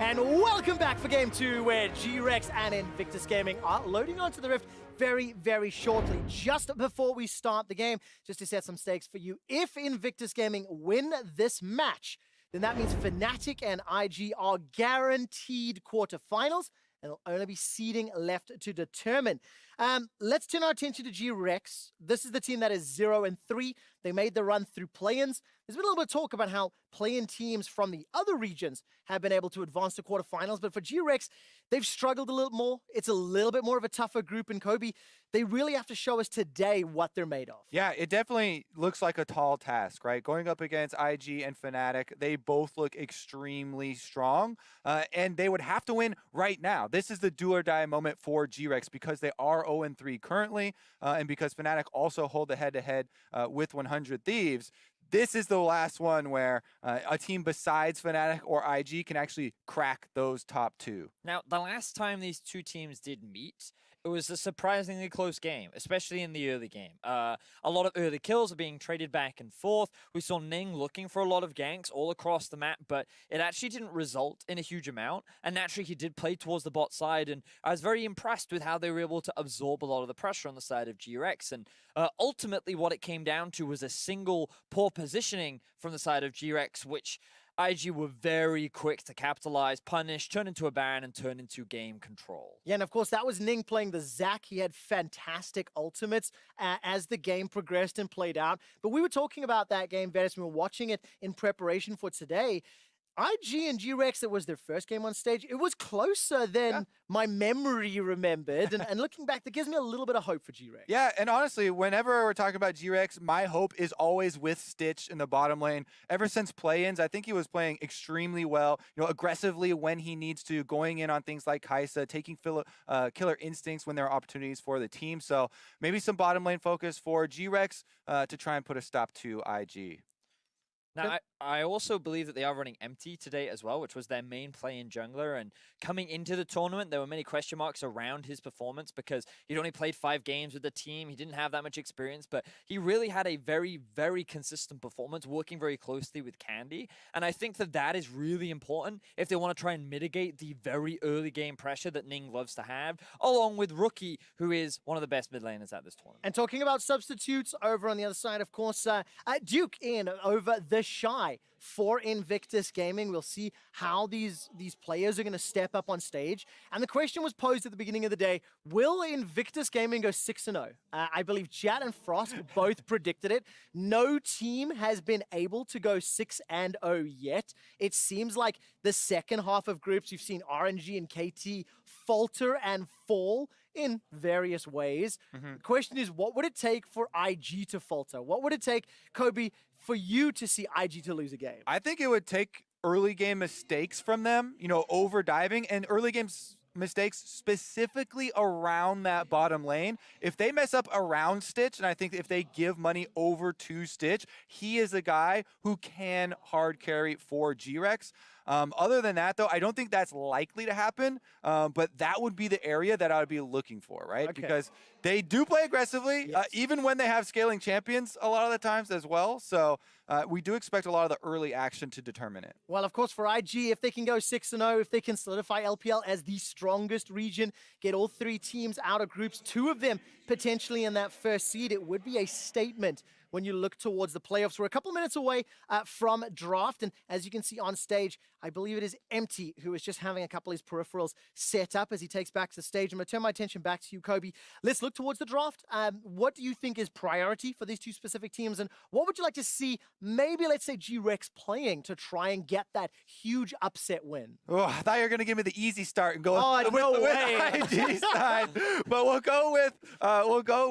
And welcome back for Game 2, where GRX and Invictus Gaming are loading onto the Rift very, very shortly. Just before we start the game, just to set some stakes for you, if Invictus Gaming win this match, then that means Fnatic and IG are guaranteed quarterfinals, and there'll only be seeding left to determine. Let's turn our attention to GRX. This is the team that is 0-3. They made the run through play-ins. There's been a little bit of talk about how play-in teams from the other regions have been able to advance to quarterfinals, but for GRX, they've struggled a little more. It's a little bit more of a tougher group, and Kobe, they really have to show us today what they're made of. Yeah, it definitely looks like a tall task, right? Going up against IG and Fnatic, they both look extremely strong, and they would have to win right now. This is the do or die moment for GRX because they are 0-3 currently, and because Fnatic also hold the head-to-head with 100 Thieves. This is the last one where a team besides Fnatic or IG can actually crack those top two. Now, the last time these two teams did meet, it was a surprisingly close game, especially in the early game. A lot of early kills are being traded back and forth. We saw Ning looking for a lot of ganks all across the map, but it actually didn't result in a huge amount. And naturally, he did play towards the bot side, and I was very impressed with how they were able to absorb a lot of the pressure on the side of GRX. And ultimately, what it came down to was a single poor positioning from the side of GRX, which IG were very quick to capitalize, punish, turn into a Baron, and turn into game control. Yeah, and of course, that was Ning playing the Zac. He had fantastic ultimates as the game progressed and played out. But we were talking about that game, Vetus, we were watching it in preparation for today. IG and GRX, it was their first game on stage. It was closer than my memory remembered. And looking back, that gives me a little bit of hope for GRX. Yeah, and honestly, whenever we're talking about GRX, my hope is always with Stitch in the bottom lane. Ever since play-ins, I think he was playing extremely well, aggressively when he needs to, going in on things like Kai'Sa, taking killer instincts when there are opportunities for the team. So maybe some bottom lane focus for GRX to try and put a stop to IG. Now, I also believe that they are running empty today as well, which was their main play-in jungler. And coming into the tournament, there were many question marks around his performance because he'd only played 5 games with the team. He didn't have that much experience, but he really had a very, very consistent performance, working very closely with Candy. And I think that that is really important if they want to try and mitigate the very early game pressure that Ning loves to have, along with Rookie, who is one of the best mid laners at this tournament. And talking about substitutes, over on the other side, of course, Duke in over the Shy for Invictus Gaming. We'll see how these players are going to step up on stage. And the question was posed at the beginning of the day, will Invictus Gaming go 6-0? I believe Jat and Frost both predicted it. No team has been able to go 6-0 yet. It seems like the second half of groups, you've seen RNG and KT falter and fall in various ways. The question is, what would it take for IG to falter? What would it take, Kobe, for you to see IG to lose a game? I think it would take early game mistakes from them, over diving and early game mistakes specifically around that bottom lane. If they mess up around Stitch, and I think if they give money over to Stitch, he is a guy who can hard carry for GRX. Other than that, though, I don't think that's likely to happen, but that would be the area that I would be looking for, right? Okay. Because they do play aggressively, even when they have scaling champions a lot of the times as well. So we do expect a lot of the early action to determine it. Well, of course, for IG, if they can go 6-0, if they can solidify LPL as the strongest region, get all 3 teams out of groups, 2 of them potentially in that first seed, it would be a statement when you look towards the playoffs. We're a couple minutes away from draft, and as you can see on stage, I believe it is Empty who is just having a couple of his peripherals set up as he takes back to the stage. I'm going to turn my attention back to you, Kobe. Let's look towards the draft. What do you think is priority for these 2 specific teams, and what would you like to see, maybe, let's say, GRX playing to try and get that huge upset win? Oh, I thought you were going to give me the easy start and go with IG side, but we'll go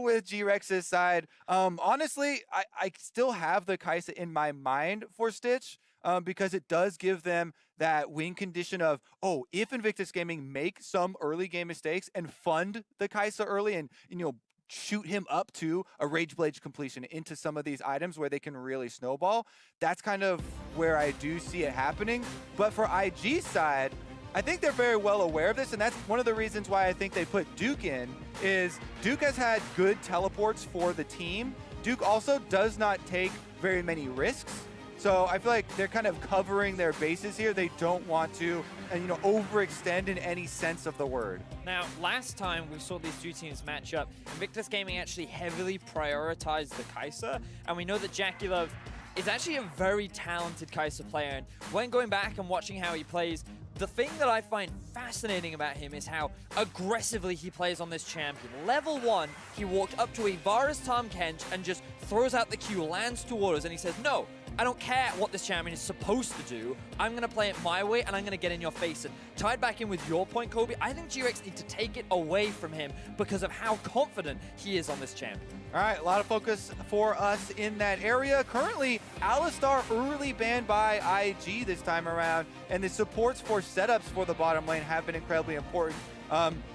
with GRX's side. Honestly, I still have the Kai'Sa in my mind for Stitch because it does give them that win condition of, if Invictus Gaming make some early game mistakes and fund the Kai'Sa early and, shoot him up to a Rage Blade completion into some of these items where they can really snowball, that's kind of where I do see it happening. But for IG's side, I think they're very well aware of this, and that's one of the reasons why I think they put Duke in, is Duke has had good teleports for the team. Duke also does not take very many risks. So I feel like they're kind of covering their bases here. They don't want to, overextend in any sense of the word. Now, last time we saw these two teams match up, Invictus Gaming actually heavily prioritized the Kai'Sa, and we know that JackeyLove is actually a very talented Kai'Sa player, and when going back and watching how he plays, the thing that I find fascinating about him is how aggressively he plays on this champion. Level 1, he walked up to a Varus Tahm Kench and just throws out the Q, lands two orders, and he says, no, I don't care what this champion is supposed to do. I'm going to play it my way, and I'm going to get in your face. And tied back in with your point, Kobe, I think GRX need to take it away from him because of how confident he is on this champion. All right, a lot of focus for us in that area. Currently, Alistar early banned by IG this time around, and the supports for setups for the bottom lane have been incredibly important.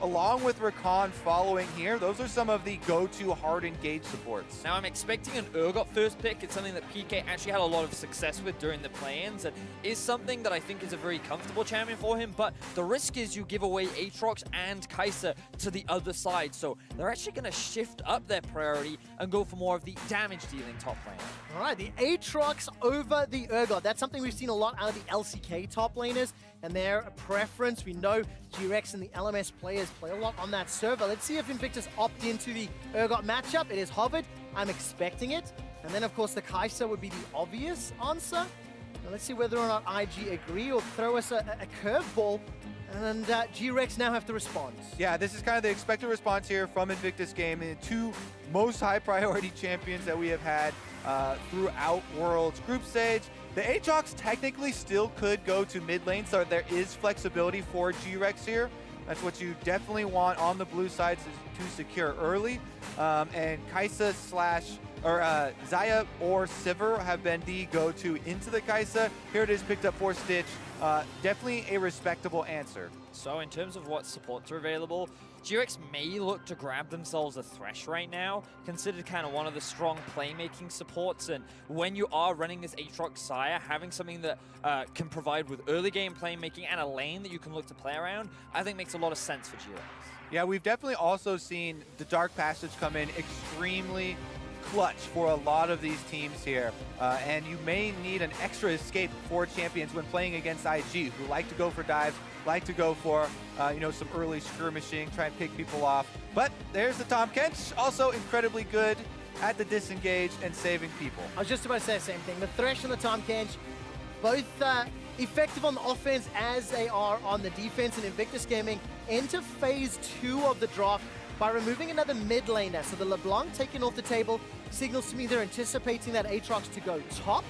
Along with Rakan following here, those are some of the go-to hard engage supports. Now I'm expecting an Urgot first pick. It's something that PK actually had a lot of success with during the play-ins, and is something that I think is a very comfortable champion for him, but the risk is you give away Aatrox and Kai'Sa to the other side, so they're actually going to shift up their priority and go for more of the damage-dealing top lane. All right, the Aatrox over the Urgot. That's something we've seen a lot out of the LCK top laners and their preference. We know GRX and the LMS players play a lot on that server. Let's see if Invictus opt into the Urgot matchup. It is hovered. I'm expecting it. And then, of course, the Kai'Sa would be the obvious answer. Now, let's see whether or not IG agree or throw us a curveball. And GRX now have to respond. Yeah, this is kind of the expected response here from Invictus Gaming. The two most high priority champions that we have had throughout Worlds group stage. The Aatrox technically still could go to mid lane, so there is flexibility for GRX here. That's what you definitely want on the blue side to secure early. And Kai'Sa Xayah or Sivir have been the go-to into the Kai'Sa. Here it is picked up for Stitch. Definitely a respectable answer. So in terms of what supports are available, GRX may look to grab themselves a Thresh right now, considered kind of one of the strong playmaking supports, and when you are running this Aatrox Xayah, having something that can provide with early game playmaking and a lane that you can look to play around, I think makes a lot of sense for GRX. Yeah, we've definitely also seen the Dark Passage come in extremely clutch for a lot of these teams here, and you may need an extra escape for champions when playing against IG, who like to go for dives, like to go for some early skirmishing, try and pick people off. But there's the Tahm Kench, also incredibly good at the disengage and saving people. I was just about to say the same thing. The Thresh and the Tahm Kench, both effective on the offense as they are on the defense, and Invictus Gaming enter phase 2 of the draft by removing another mid laner. So the LeBlanc taken off the table signals to me they're anticipating that Aatrox to go top.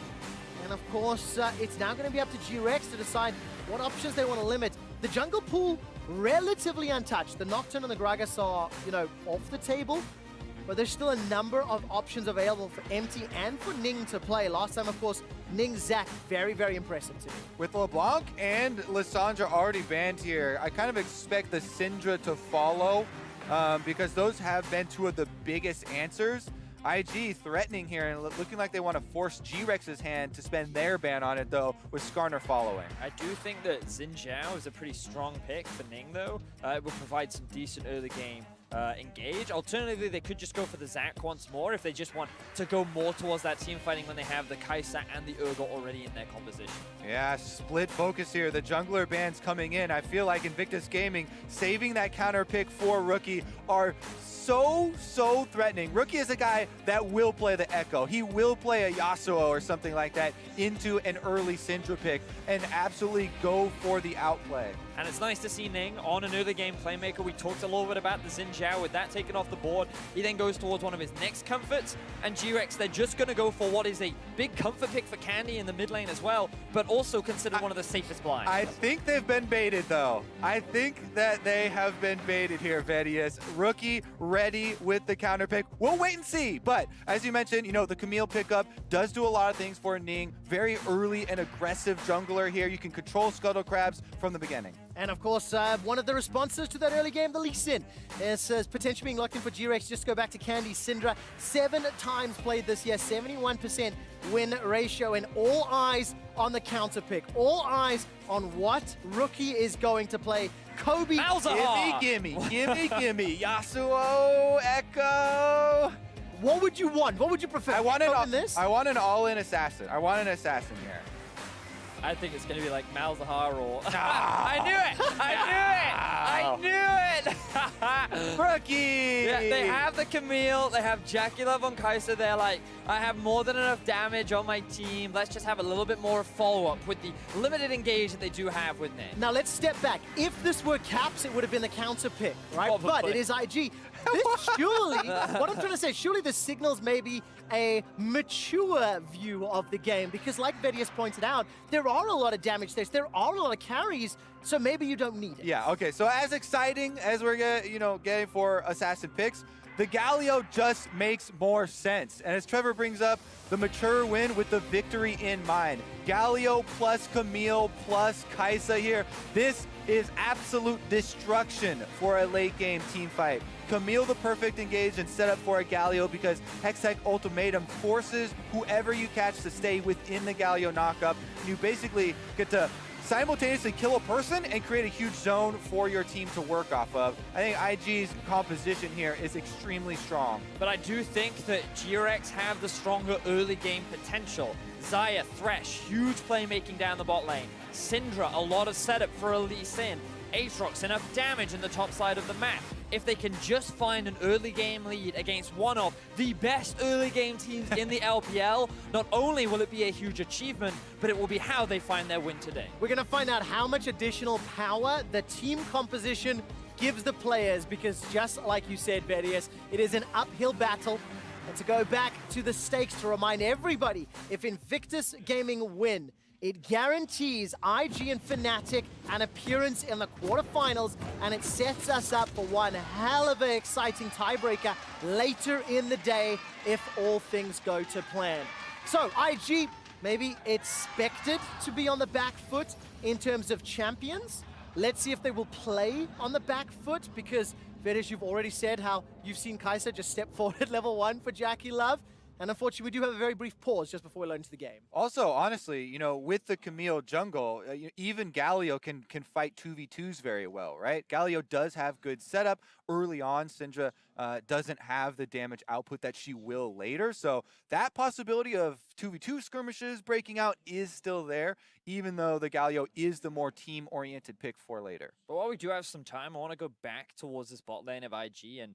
And of course, it's now going to be up to GRX to decide what options they want to limit. The jungle pool, relatively untouched. The Nocturne and the Gragas are, off the table. But there's still a number of options available for Empty and for Ning to play. Last time, of course, Ning Zac, very, very impressive to me. With LeBlanc and Lissandra already banned here, I kind of expect the Syndra to follow because those have been two of the biggest answers. IG threatening here and looking like they want to force GRX's hand to spend their ban on it, though, with Skarner following. I do think that Xin Zhao is a pretty strong pick for Ning, though. It will provide some decent early game engage. Alternatively, they could just go for the Zac once more if they just want to go more towards that team fighting when they have the Kai'Sa and the Urgot already in their composition. Yeah, split focus here. The jungler bans coming in. I feel like Invictus Gaming saving that counter pick for Rookie are so threatening. Rookie is a guy that will play the Echo. He will play a Yasuo or something like that into an early Syndra pick and absolutely go for the outplay. And it's nice to see Ning on an early game playmaker. We talked a little bit about the Xin Zhao with that taken off the board. He then goes towards one of his next comforts, and GRX, they're just going to go for what is a big comfort pick for Candy in the mid lane as well, but also considered one of the safest blinds. I think they've been baited, though. I think that they have been baited here, Vedius. Rookie ready with the counter pick. We'll wait and see, but as you mentioned, the Camille pickup does do a lot of things for Ning. Very early and aggressive jungler here. You can control Scuttle Crabs from the beginning. And of course, one of the responses to that early game, the Lee Sin, is potentially being locked in for GRX. Just go back to Candy Syndra. 7 times played this year, 71% win ratio, and all eyes on the counter pick. All eyes on what Rookie is going to play. Kobe, Malzahar! gimme. Yasuo, Echo. What would you want? What would you prefer? I want Echo in this? I want an all-in assassin. I want an assassin here. I think it's going to be like Malzahar or... I knew it! I knew it! I knew it! Rookie! Yeah, they have the Camille, they have Jackie Love on Kai'Sa. They're like, I have more than enough damage on my team. Let's just have a little bit more follow-up with the limited engage that they do have with Ning. Now let's step back. If this were Caps, it would have been the counter pick, right? Probably. But it is IG. This surely, what I'm trying to say, surely this signals maybe a mature view of the game, because like Vedius pointed out, there are a lot of damage states, there are a lot of carries, so maybe you don't need it. Yeah, okay, so as exciting as we're getting for assassin picks, the Galio just makes more sense. And as Trevor brings up, the mature win with the victory in mind. Galio plus Camille plus Kai'Sa here. This is absolute destruction for a late game team fight. Camille the perfect engage and set up for a Galio because Hextech Ultimatum forces whoever you catch to stay within the Galio knockup. You basically get to simultaneously kill a person and create a huge zone for your team to work off of. I think IG's composition here is extremely strong. But I do think that GRX have the stronger early game potential. Xayah, Thresh, huge playmaking down the bot lane. Syndra, a lot of setup for a Lee Sin. Aatrox, enough damage in the top side of the map. If they can just find an early game lead against one of the best early game teams in the LPL, not only will it be a huge achievement, but it will be how they find their win today. We're going to find out how much additional power the team composition gives the players, because just like you said, Vedius, it is an uphill battle. And to go back to the stakes to remind everybody, if Invictus Gaming win, it guarantees IG and Fnatic an appearance in the quarterfinals, and it sets us up for one hell of an exciting tiebreaker later in the day if all things go to plan. So IG maybe expected to be on the back foot in terms of champions. Let's see if they will play on the back foot, because Vedius, you've already said how you've seen Kai'Sa just step forward at level 1 for Jackie Love. And unfortunately, we do have a very brief pause just before we learn into the game. Also, honestly, with the Camille jungle, even Galio can fight 2v2s very well, right? Galio does have good setup. Early on, Syndra doesn't have the damage output that she will later. So that possibility of 2v2 skirmishes breaking out is still there, even though the Galio is the more team-oriented pick for later. But while we do have some time, I want to go back towards this bot lane of IG. And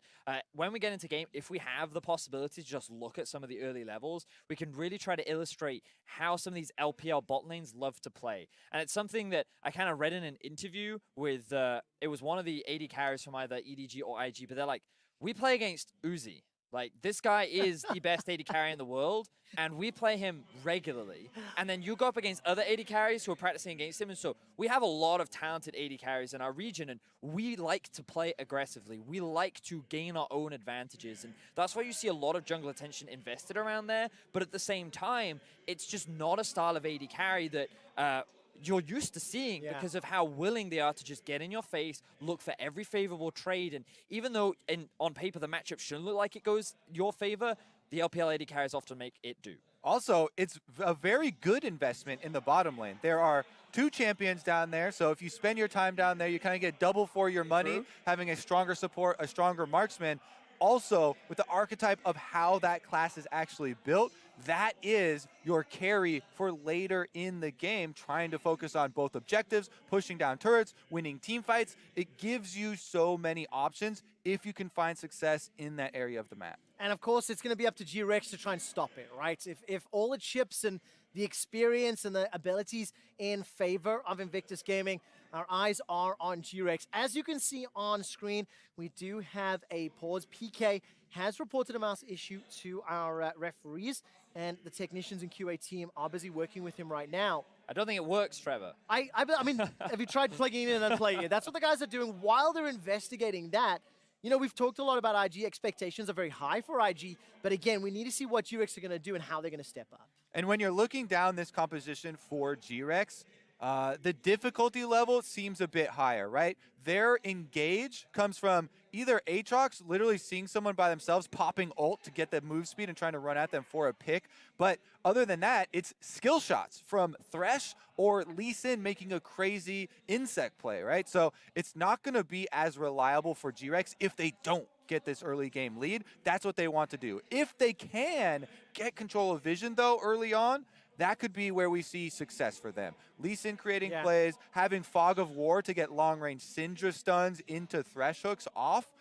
when we get into game, if we have the possibility to just look at some of the early levels, we can really try to illustrate how some of these LPL bot lanes love to play. And it's something that I kind of read in an interview with, it was one of the AD carries from either EDG or IG, but they're like, we play against Uzi. Like, this guy is the best AD carry in the world, and we play him regularly. And then you go up against other AD carries who are practicing against him, and so we have a lot of talented AD carries in our region, and we like to play aggressively. We like to gain our own advantages, and that's why you see a lot of jungle attention invested around there. But at the same time, it's just not a style of AD carry that you're used to seeing, because of how willing they are to just get in your face, look for every favorable trade. And even though on paper the matchup shouldn't look like it goes your favor, the LPL AD carries often make it do. Also, it's a very good investment in the bottom lane. There are 2 champions down there, so if you spend your time down there, you kind of get double for your money, having a stronger support, a stronger marksman. Also, with the archetype of how that class is actually built, that is your carry for later in the game, trying to focus on both objectives, pushing down turrets, winning team fights. It gives you so many options if you can find success in that area of the map. And of course, it's going to be up to GRX to try and stop it, right? If all the chips and the experience and the abilities in favor of Invictus Gaming, our eyes are on GRX. As you can see on screen, we do have a pause. PK has reported a mouse issue to our referees, and the technicians and QA team are busy working with him right now. I don't think it works, Trevor. I mean, have you tried plugging in and unplugging it? That's what the guys are doing while they're investigating that. We've talked a lot about IG. Expectations are very high for IG, but again, we need to see what GRX are going to do and how they're going to step up. And when you're looking down this composition for GRX, the difficulty level seems a bit higher, right? Their engage comes from either Aatrox literally seeing someone by themselves, popping ult to get the move speed and trying to run at them for a pick. But other than that, it's skill shots from Thresh or Lee Sin making a crazy insect play, right? So it's not going to be as reliable for GRX if they don't get this early game lead. That's what they want to do. If they can get control of vision, though, early on, that could be where we see success for them. Lee Sin creating plays, having Fog of War to get long-range Syndra stuns into Thresh hooks off.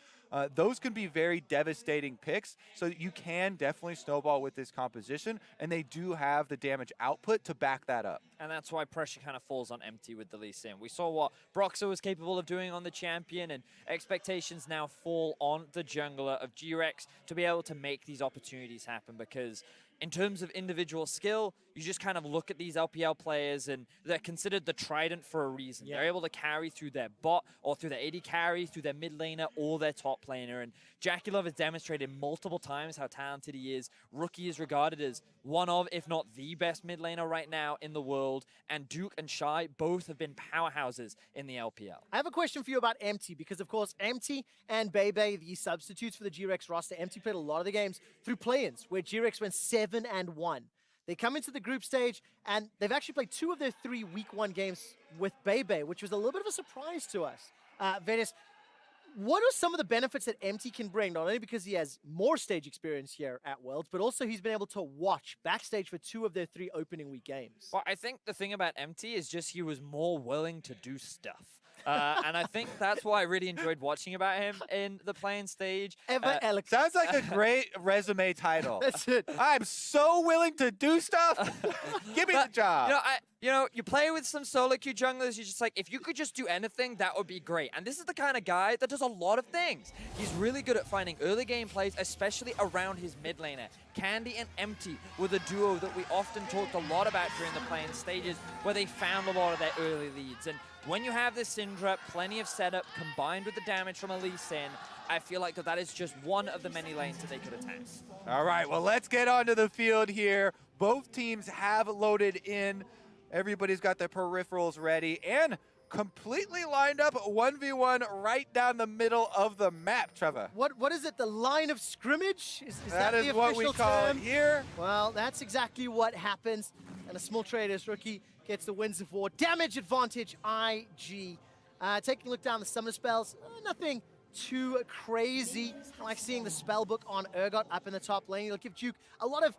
Those can be very devastating picks, so you can definitely snowball with this composition, and they do have the damage output to back that up. And that's why pressure kind of falls on Empty with the Lee Sin. We saw what Broxah was capable of doing on the champion, and expectations now fall on the jungler of GRX to be able to make these opportunities happen, because in terms of individual skill, you just kind of look at these LPL players and they're considered the trident for a reason. They're able to carry through their bot or through their AD carry, through their mid laner or their top laner. And Jackie Love has demonstrated multiple times how talented he is. Rookie is regarded as one of, if not the best mid laner right now in the world. And Duke and Shy both have been powerhouses in the LPL. I have a question for you about Empty, because of course Empty and Bebe, the substitutes for the GRX roster, Empty played a lot of the games through play-ins where GRX went 7-1. They come into the group stage, and they've actually played 2 of their 3 week 1 games with Bebe, which was a little bit of a surprise to us. Venus, what are some of the benefits that Empty can bring, not only because he has more stage experience here at Worlds, but also he's been able to watch backstage for 2 of their 3 opening week games? Well, I think the thing about Empty is just he was more willing to do stuff. And I think that's why I really enjoyed watching about him in the playing stage. Ever eloquent. Sounds like a great resume title. That's it. I'm so willing to do stuff. Give me the job. You play with some solo queue junglers, you're just like, if you could just do anything, that would be great. And this is the kind of guy that does a lot of things. He's really good at finding early game plays, especially around his mid laner. Candy and Empty were the duo that we often talked a lot about during the playing stages, where they found a lot of their early leads. And when you have this Syndra, plenty of setup, combined with the damage from a Lee Sin, I feel like that is just one of the many lanes that they could attack. All right, well, let's get onto the field here. Both teams have loaded in. Everybody's got their peripherals ready and completely lined up 1v1 right down the middle of the map, Trevor. What is it, the line of scrimmage? Is that the is what we official call term? it here. Well, that's exactly what happens. And a small traders rookie gets the Winds of War. Damage advantage, IG. Taking a look down the summoner spells, nothing too crazy. I like seeing the spell book on Urgot up in the top lane. It'll give Duke a lot of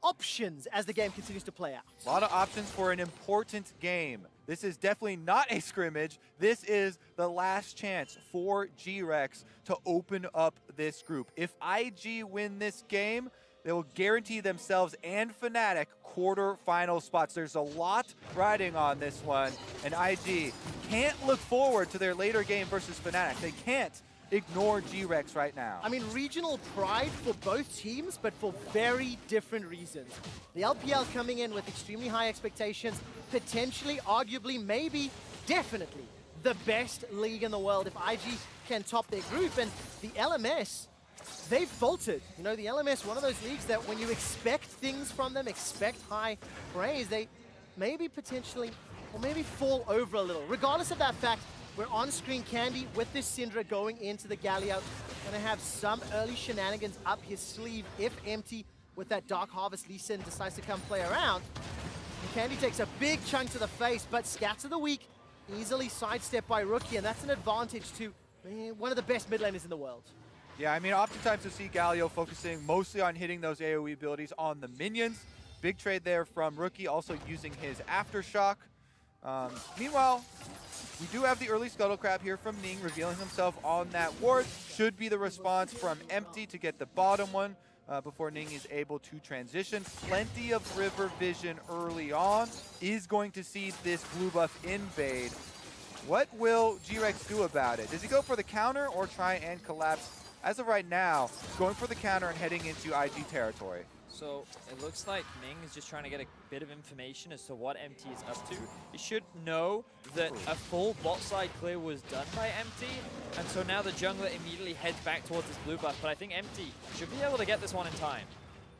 options as the game continues to play out. A lot of options for an important game. This is definitely not a scrimmage. This is the last chance for GRX to open up this group. If IG win this game, they will guarantee themselves and Fnatic quarter-final spots. There's a lot riding on this one, and IG can't look forward to their later game versus Fnatic. They can't ignore GRX right now. I mean, regional pride for both teams, but for very different reasons. The LPL coming in with extremely high expectations, potentially, arguably, maybe, definitely the best league in the world if IG can top their group. And the LMS, they've faltered. You know, the LMS, one of those leagues that when you expect things from them, expect high praise, they maybe potentially, or maybe fall over a little. Regardless of that fact, we're on screen. Candy with this Syndra going into the Galio. Gonna have some early shenanigans up his sleeve if Empty with that Dark Harvest Lee Sin decides to come play around. And Candy takes a big chunk to the face, but Scatter the Weak easily sidestepped by Rookie, and that's an advantage to one of the best mid laners in the world. Yeah, I mean, oftentimes you'll see Galio focusing mostly on hitting those AoE abilities on the minions. Big trade there from Rookie, also using his Aftershock. Meanwhile, we do have the early Scuttle Crab here from Ning, revealing himself on that ward. Should be the response from Empty to get the bottom one before Ning is able to transition. Plenty of river vision early on. Is going to see this blue buff invade. What will GRX do about it? Does he go for the counter or try and collapse? As of right now, going for the counter and heading into IG territory. So it looks like Ning is just trying to get a bit of information as to what Empty is up to. He should know that a full bot side clear was done by Empty, and so now the jungler immediately heads back towards his blue buff, but I think Empty should be able to get this one in time.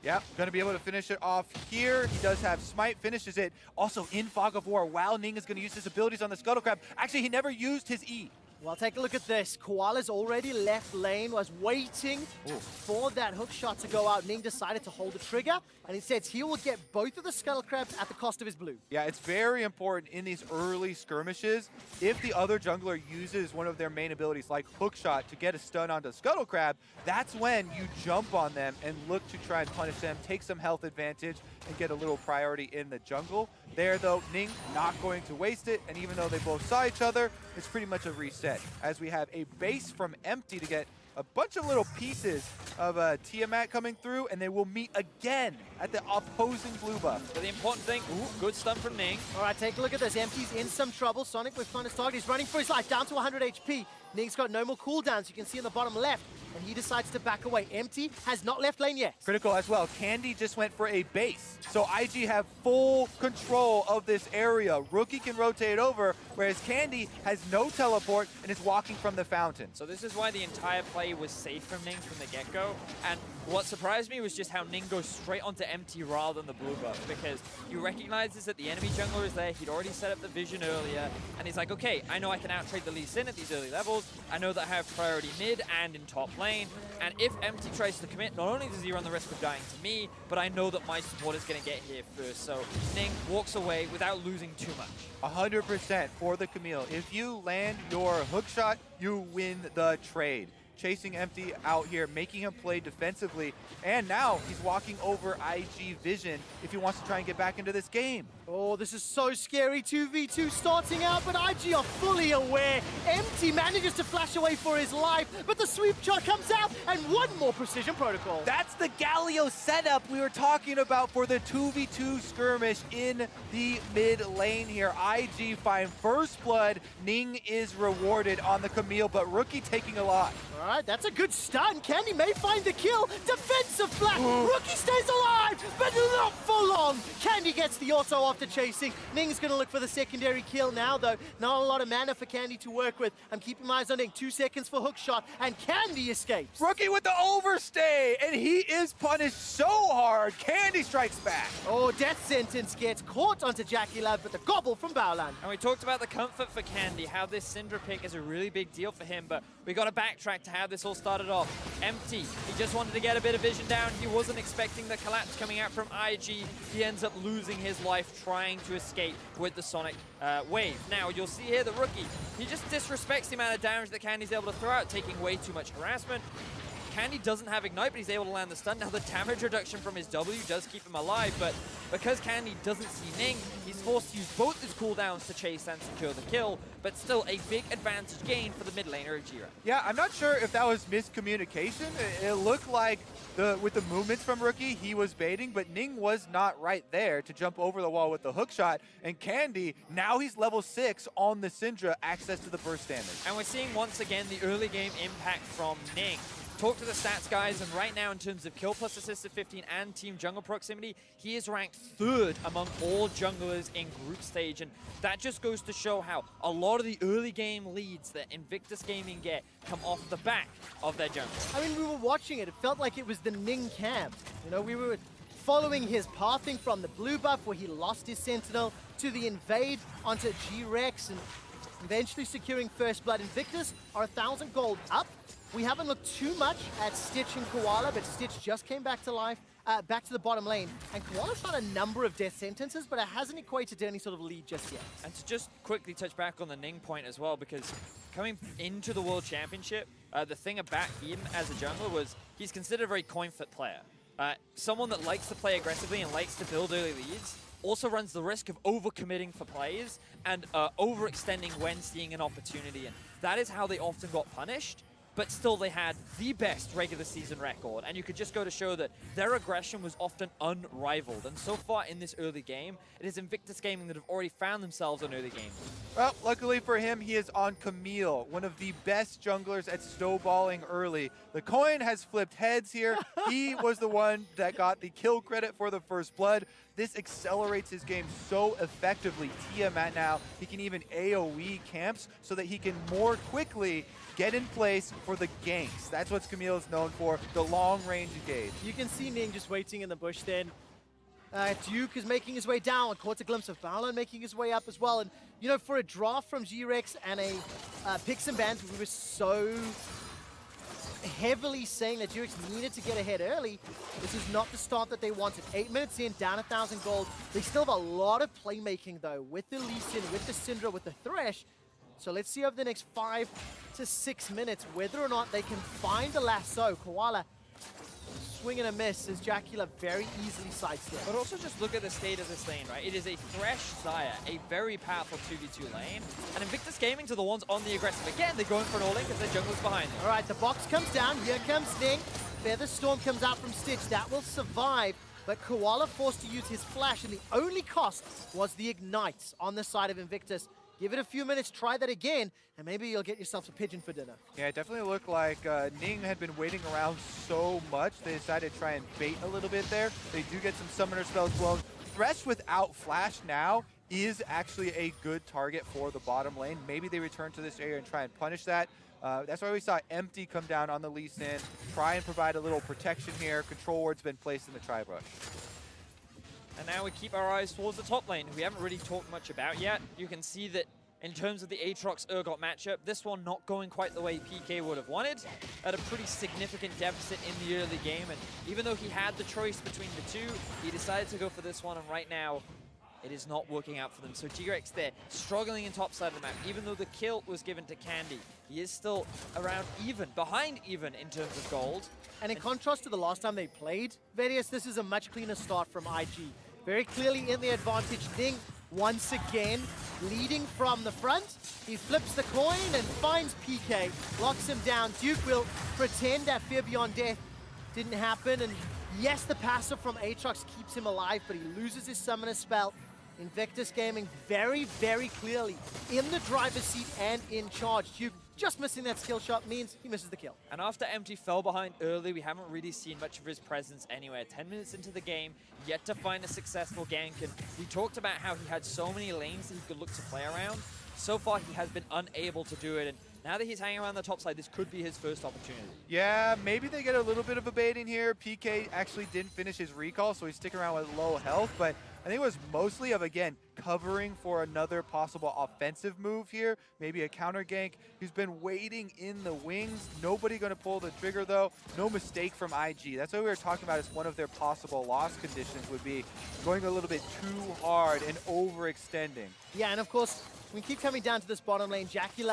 Yep, gonna be able to finish it off here. He does have Smite, finishes it also in Fog of War while Ning is gonna use his abilities on the Scuttle Crab. Actually, he never used his E. Well, take a look at this. Koala's already left lane, was waiting for that hook shot to go out. Ning decided to hold the trigger, and instead he will get both of the Scuttle Crabs at the cost of his blue. Yeah, it's very important in these early skirmishes. If the other jungler uses one of their main abilities like hookshot to get a stun onto Scuttle Crab, that's when you jump on them and look to try and punish them, take some health advantage, and get a little priority in the jungle. There though, Ning not going to waste it, and even though they both saw each other, it's pretty much a reset, as we have a base from Empty to get a bunch of little pieces of Tiamat coming through, and they will meet again at the opposing blue buff. But the important thing, good stun from Ning. All right, take a look at this. Empty's in some trouble. Sonic with on his target. He's running for his life, down to 100 HP. Ning's got no more cooldowns. You can see on the bottom left, and he decides to back away. Empty has not left lane yet. Critical as well. Candy just went for a base. So IG have full control of this area. Rookie can rotate over, whereas Candy has no teleport and is walking from the fountain. So this is why the entire play was safe from Ning from the get-go. And what surprised me was just how Ning goes straight onto Empty rather than the blue buff, because you recognize that the enemy jungler is there. He'd already set up the vision earlier, and he's like, okay, I know I can out-trade the Lee Sin at these early levels. I know that I have priority mid and in top lane, and if Empty tries to commit, not only does he run the risk of dying to me, but I know that my support is going to get here first. So Ning walks away without losing too much. 100% for the Camille. If you land your hook shot, you win the trade. Chasing Empty out here, making him play defensively, and now he's walking over IG Vision if he wants to try and get back into this game. Oh, this is so scary. 2v2 starting out, but IG are fully aware. Empty manages to flash away for his life, but the sweep shot comes out, and one more precision protocol. That's the Galio setup we were talking about for the 2v2 skirmish in the mid lane here. IG find first blood. Ning is rewarded on the Camille, but Rookie taking a lot. All right, that's a good stun. Candy may find the kill. Defensive flash. Rookie stays alive, but not for long. Candy gets the auto after chasing. Ning's going to look for the secondary kill now, though. Not a lot of mana for Candy to work with. I'm keeping my eyes on Ning. 2 seconds for hook shot, and Candy escapes. Rookie with the overstay, and he is punished so hard. Candy strikes back. Oh, death sentence gets caught onto Jackie Love, but the gobble from Baolan. And we talked about the comfort for Candy, how this Syndra pick is a really big deal for him, but we got to backtrack to how this all started off. Empty, he just wanted to get a bit of vision down. He wasn't expecting the collapse coming out from IG. He ends up losing his life trying to escape with the Sonic wave. Now, you'll see here the Rookie, he just disrespects the amount of damage that Candy's able to throw out, taking way too much harassment. Candy doesn't have Ignite, but he's able to land the stun. Now, the damage reduction from his W does keep him alive, but because Candy doesn't see Ning, he's forced to use both his cooldowns to chase and secure the kill, but still a big advantage gain for the mid laner of GRX. Yeah, I'm not sure if that was miscommunication. It looked like with the movements from Rookie, he was baiting, but Ning was not right there to jump over the wall with the hook shot. And Candy, now he's level 6 on the Syndra, access to the burst damage. And we're seeing once again the early game impact from Ning. Talk to the stats, guys, and right now in terms of kill plus assist of 15 and team jungle proximity, he is ranked 3rd among all junglers in group stage, and that just goes to show how a lot of the early game leads that Invictus Gaming get come off the back of their jungle. I mean, we were watching it. It felt like it was the Ning camp. You know, we were following his pathing from the blue buff where he lost his Sentinel to the invade onto GRX and eventually securing first blood. Invictus are 1,000 gold up. We haven't looked too much at Stitch and Koala, but Stitch just came back to life, back to the bottom lane. And Koala's got a number of death sentences, but it hasn't equated to any sort of lead just yet. And to just quickly touch back on the Ning point as well, because coming into the World Championship, the thing about him as a jungler was he's considered a very coin-flip player. Someone that likes to play aggressively and likes to build early leads, also runs the risk of overcommitting for plays and overextending when seeing an opportunity. And that is how they often got punished. But still, they had the best regular season record, and you could just go to show that their aggression was often unrivaled. And so far in this early game, it is Invictus Gaming that have already found themselves on early game. Well, luckily for him, he is on Camille, one of the best junglers at snowballing early. The coin has flipped heads here. He was the one that got the kill credit for the first blood. This accelerates his game so effectively. Tiamat now, he can even AoE camps so that he can more quickly get in place for the ganks. That's what Camille is known for, the long range engage. You can see Ning just waiting in the bush then. Duke is making his way down. Caught a glimpse of Balan making his way up as well. And, you know, for a draft from GRX and a picks and bans, we were so heavily saying that GRX needed to get ahead early. This is not the start that they wanted. 8 minutes in, down 1,000 gold. They still have a lot of playmaking, though, with the Lee Sin, with the Syndra, with the Thresh. So let's see over the next 5 to 6 minutes whether or not they can find the lasso. Koala swing and a miss as Jacula very easily sidesteps. But also just look at the state of this lane, right? It is a Thresh Xayah, a very powerful 2v2 lane. And Invictus Gaming to the ones on the aggressive. Again, they're going for an all-in because their jungler's behind them. All right, the box comes down. Here comes Ning. Feather Storm comes out from Stitch. That will survive. But Koala forced to use his flash, and the only cost was the ignite on the side of Invictus. Give it a few minutes, try that again, and maybe you'll get yourself a pigeon for dinner. Yeah, it definitely looked like Ning had been waiting around so much. They decided to try and bait a little bit there. They do get some summoner spells blown. Thresh without flash now is actually a good target for the bottom lane. Maybe they return to this area and try and punish that. That's why we saw Empty come down on the Lee Sin, try and provide a little protection here. Control ward's been placed in the tri-brush. And now we keep our eyes towards the top lane, who we haven't really talked much about yet. You can see that in terms of the Aatrox-Urgot matchup, this one not going quite the way PK would have wanted, at a pretty significant deficit in the early game. And even though he had the choice between the two, he decided to go for this one, and right now, it is not working out for them. So GRX there, struggling in top side of the map. Even though the kill was given to Candy, he is still around even, behind even in terms of gold. And in contrast to the last time they played, Various, this is a much cleaner start from IG. Very clearly in the advantage. Ning, once again, leading from the front. He flips the coin and finds PK, locks him down. Duke will pretend that Fear Beyond Death didn't happen. And yes, the passive from Aatrox keeps him alive, but he loses his summoner spell. Invictus Gaming very, very clearly in the driver's seat and in charge. Duke just missing that skill shot means he misses the kill. And after Empty fell behind early, we haven't really seen much of his presence anywhere. 10 minutes into the game, yet to find a successful gank. And we talked about how he had so many lanes that he could look to play around. So far, he has been unable to do it. And now that he's hanging around the top side, this could be his first opportunity. Yeah, maybe they get a little bit of a baiting here. PK actually didn't finish his recall, so he's sticking around with low health. But I think it was mostly of, again, covering for another possible offensive move here. Maybe a counter gank. He's been waiting in the wings. Nobody going to pull the trigger, though. No mistake from IG. That's what we were talking about as one of their possible loss conditions would be going a little bit too hard and overextending. Yeah, and of course, we keep coming down to this bottom lane. Jackie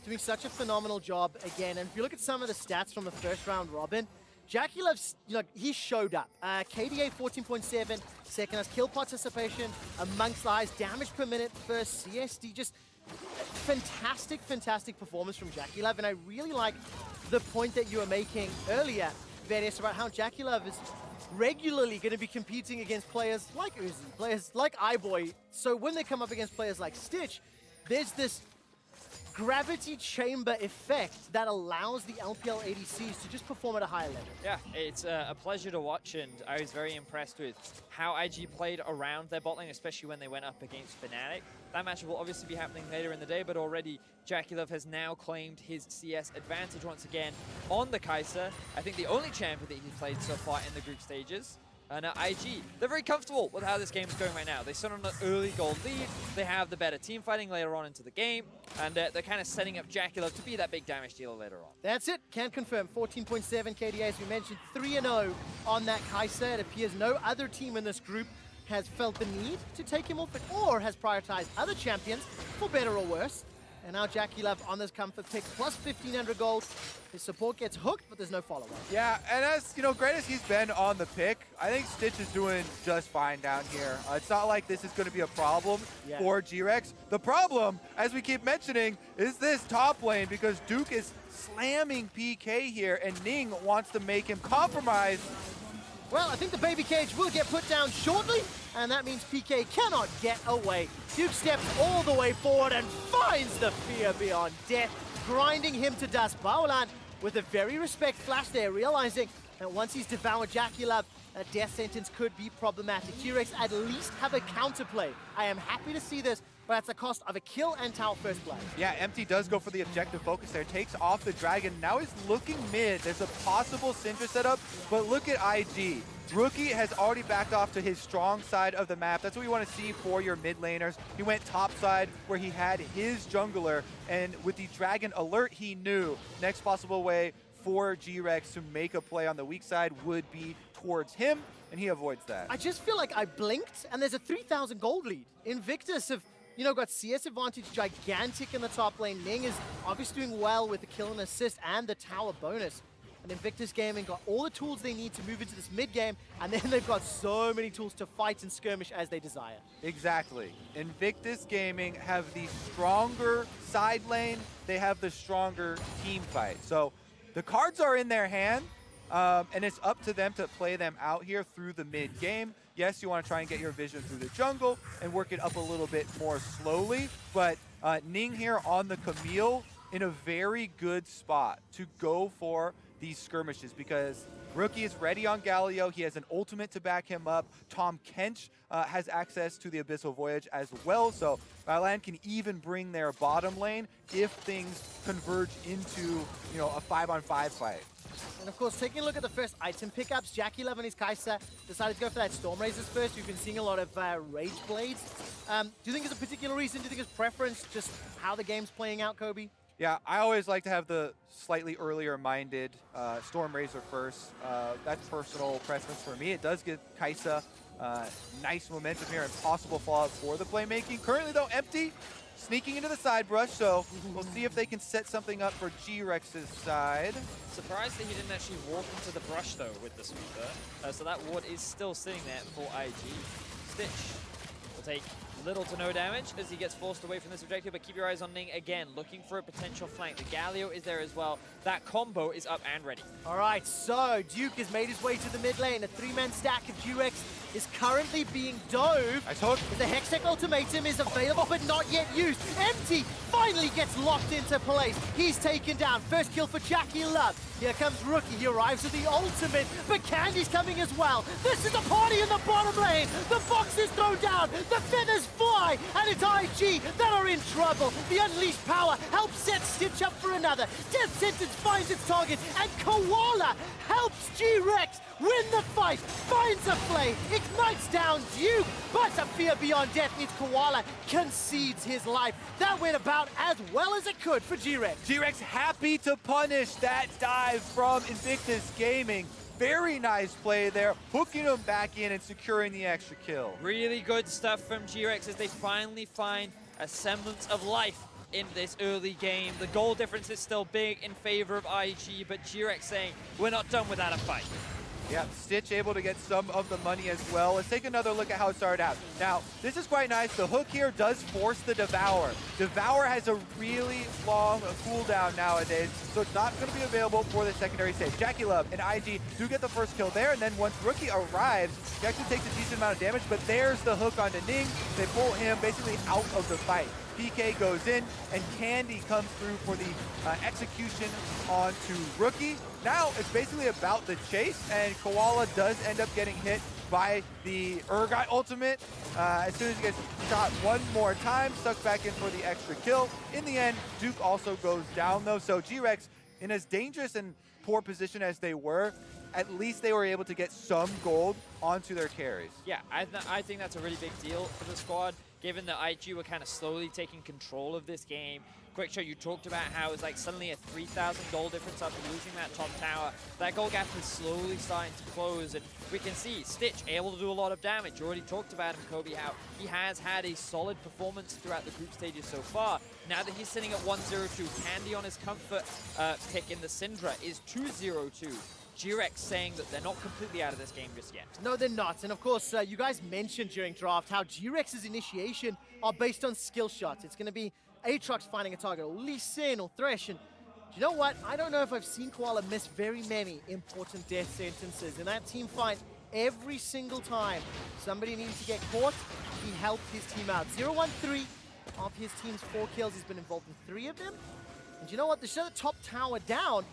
doing such a phenomenal job again. And if you look at some of the stats from the first round robin, Jackie Love's, you know, he showed up. KDA 14.7, second as kill participation amongst the highest, damage per minute first, CSD, just fantastic, fantastic performance from Jackie Love. And I really like the point that you were making earlier, Various, about how Jackie Love is regularly going to be competing against players like Uzi, players like iBoy. So when they come up against players like Stitch, there's this gravity chamber effect that allows the LPL ADCs to just perform at a higher level. Yeah, it's a pleasure to watch, and I was very impressed with how IG played around their bot lane, especially when they went up against Fnatic. That match will obviously be happening later in the day, but already Jackie Love has now claimed his CS advantage once again on the Kai'Sa. I think the only champion that he played so far in the group stages. And IG, they're very comfortable with how this game is going right now. They sit on an early gold lead, they have the better team fighting later on into the game, and they're kind of setting up Jackie Love to be that big damage dealer later on. That's it, can confirm. 14.7 KDA, as we mentioned, 3-0 on that Kai'Sa. It appears no other team in this group has felt the need to take him off it or has prioritized other champions, for better or worse. And now Jackie Love on this comfort pick, plus 1,500 gold. His support gets hooked, but there's no follow-up. Yeah, and as you know, great as he's been on the pick, I think Stitch is doing just fine down here. It's not like this is going to be a problem for GRX. The problem, as we keep mentioning, is this top lane, because Duke is slamming PK here, and Ning wants to make him compromise. Well, I think the baby cage will get put down shortly, and that means PK cannot get away. Duke steps all the way forward and finds the Fear Beyond Death, grinding him to dust. Baolan with a very respect flash there, realizing that once he's devoured Jackie Love, a death sentence could be problematic. GRX at least have a counterplay. I am happy to see this, but at the cost of a kill and tower first blood. Yeah, Empty does go for the objective focus there, takes off the dragon. Now he's looking mid. There's a possible Syndra setup, but look at IG. Rookie has already backed off to his strong side of the map. That's what we want to see for your mid laners. He went top side where he had his jungler, and with the Dragon alert, he knew next possible way for GRX to make a play on the weak side would be towards him, and he avoids that. I just feel like I blinked, and there's a 3,000 gold lead. Invictus have, got CS advantage gigantic in the top lane. Ning is obviously doing well with the kill and assist and the tower bonus. And Invictus Gaming got all the tools they need to move into this mid game, and then they've got so many tools to fight and skirmish as they desire. Exactly. Invictus Gaming have the stronger side lane. They have the stronger team fight. So the cards are in their hand, and it's up to them to play them out here through the mid game. Yes, you want to try and get your vision through the jungle and work it up a little bit more slowly, but Ning here on the Camille in a very good spot to go for these skirmishes, because Rookie is ready on Galio. He has an ultimate to back him up. Tom Kench has access to the Abyssal Voyage as well, so Thailand can even bring their bottom lane if things converge into, a 5-on-5 fight. And of course, taking a look at the first item pickups, Jackie Love and his Kai'Sa decided to go for that Storm Razors first. You've been seeing a lot of Rage Blades. Do you think it's a particular reason? Do you think it's preference, just how the game's playing out, Kobe? Yeah, I always like to have the slightly earlier minded Storm Razor first. That's personal preference for me. It does give Kai'Sa nice momentum here and possible fallout for the playmaking. Currently though, empty, sneaking into the side brush, so we'll see if they can set something up for GRX's side. Surprised that he didn't actually walk into the brush though with the sweeper. So that ward is still sitting there for IG. Stitch will take little to no damage as he gets forced away from this objective, but keep your eyes on Ning again, looking for a potential flank. The Galio is there as well. That combo is up and ready. All right, so Duke has made his way to the mid lane. A 3-man stack of GRX is currently being dove. Nice hook. The Hextech Ultimatum is available, but not yet used. Empty finally gets locked into place. He's taken down. First kill for Jackie Love. Here comes Rookie. He arrives with the ultimate, but Candy's coming as well. This is a party in the bottom lane. The box is thrown down. The feathers fly, and it's IG that are in trouble. The unleashed power helps set Stitch up for another. Death Sentence finds its target, and Koala helps GRX win the fight, finds a flame, ignites down Duke, but a fear beyond death means Koala concedes his life. That went about as well as it could for GRX. GRX happy to punish that dive from Invictus Gaming. Very nice play there, hooking him back in and securing the extra kill. Really good stuff from GRX as they finally find a semblance of life in this early game. The goal difference is still big in favor of IG, but GRX saying, we're not done without a fight. Yeah, Stitch able to get some of the money as well. Let's take another look at how it started out. Now, this is quite nice. The hook here does force the Devour. Devour has a really long cooldown nowadays, so it's not going to be available for the secondary stage. Jackie Love and IG do get the first kill there, and then once Rookie arrives, he actually takes a decent amount of damage, but there's the hook onto Ning. They pull him basically out of the fight. PK goes in, and Candy comes through for the execution onto Rookie. Now it's basically about the chase, and Koala does end up getting hit by the Urgot ultimate. As soon as he gets shot one more time, sucked back in for the extra kill. In the end, Duke also goes down though, so GRX, in as dangerous and poor position as they were, at least they were able to get some gold onto their carries. Yeah, I think that's a really big deal for the squad, given that IG were kind of slowly taking control of this game. Quick show, you talked about how it was like suddenly a 3,000 goal difference after losing that top tower. That goal gap is slowly starting to close, and we can see Stitch able to do a lot of damage. You already talked about him, Kobe, how he has had a solid performance throughout the group stages so far. Now that he's sitting at 1-0-2, Candy on his comfort pick in the Syndra is 2-0-2. GRX saying that they're not completely out of this game just yet. No, they're not. And of course, you guys mentioned during draft how GRX's initiation are based on skill shots. It's going to be Aatrox finding a target, or Lee Sin, or Thresh. And you know what? I don't know if I've seen Koala miss very many important death sentences. In that team fight, every single time somebody needs to get caught, he helped his team out. 0-1-3 of his team's 4 kills. He's been involved in 3 of them. And you know what? They shut the top tower down.